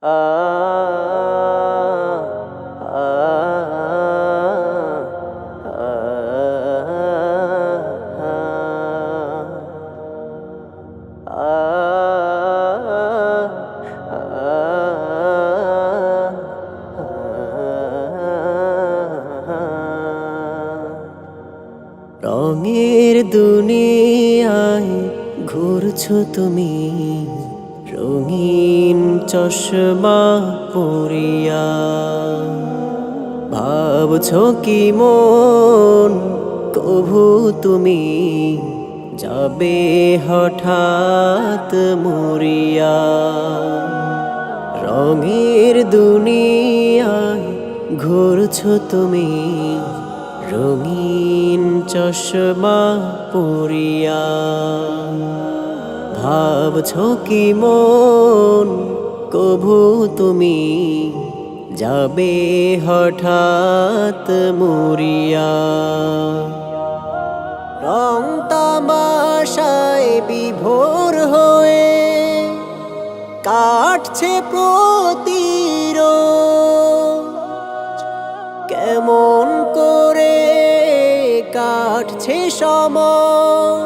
আ আ রঙের দুনিয়ায় ঘুরছো তুমি, রঙিন চশমা পরিয়া। ভাবছো কি মন কভু তুমি যাবে হঠাৎ মরিয়া। রঙের দুনিয়ায় ঘুরছো তুমি, রঙিন চশমা পরিয়া। ভাবছো কি মন কভু তুমি যাবে হঠাৎ মরিয়া। রং তামাশায় বিভোর হয়ে কাটছে প্রতিরোজ, কেমন করে কাটছে সময়,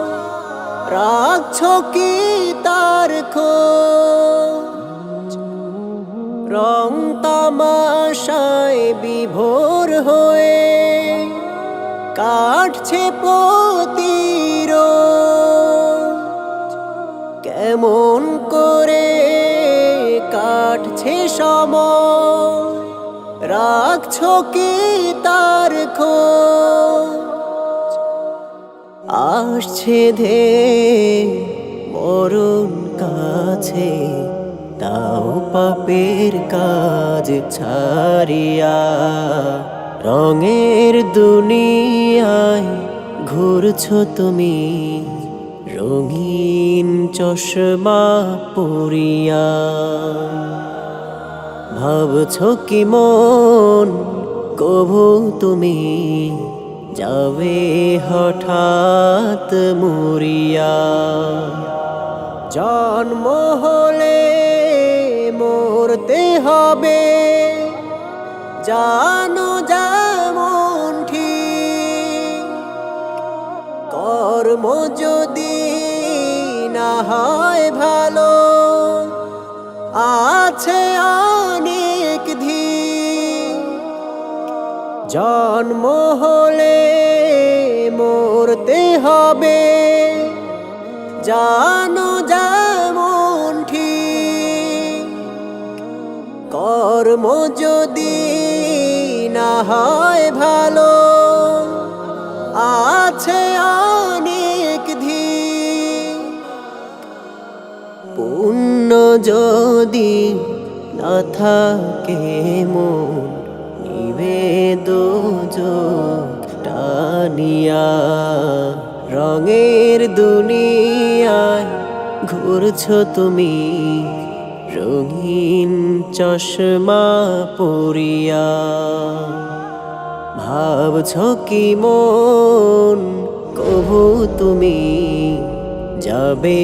রাখছো কি তার খোঁজ। রং তামাশায় বিভোর হয়ে কাটছে প্রতিরোজ, কেমন করে কাটছে সময়, রাখছো কি তার খোঁজ। আসছে ধে মরণ কাছে, তাও পাপের কাজ ছাড়িয়া। রঙের দুনিয়ায় ঘুরছো তুমি, রঙিন চশমা পরিয়া। ভাবছো কি মন কভু তুমি যাবে হঠাৎ মরিয়া। জন্ম হলে মরতে হবে, জানো যেমন ঠিক। কর্ম যদি না হয় ভালো, আছে অনেক ধিক। জন্ম হলে মরতে হবে, জানো যেমন ঠিক। কর্ম যদি না হয় ভালো, আছে অনেক ধিক। পুণ্য যদি না থাকে মন নিবে দোজখ টানিয়া। রঙের দুনিয়ায় ঘুরছো তুমি, রঙিন চশমা পরিয়া। ভাবছো কি মন কভু তুমি যাবে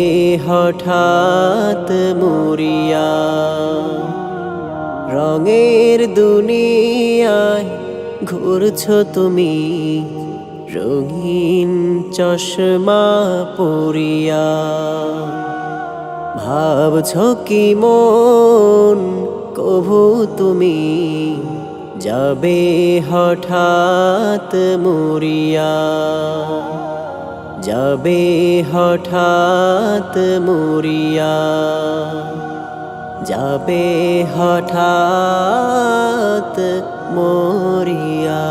হঠাৎ মরিয়া। রঙের দুনিয়ায় ঘুরছো তুমি, রঙিন চশমা পরিয়া। ভাবছো কি মন কভু তুমি যাবে হঠাৎ মরিয়া। যাবে হঠাৎ মরিয়া, যাবে হঠাৎ মরিয়া।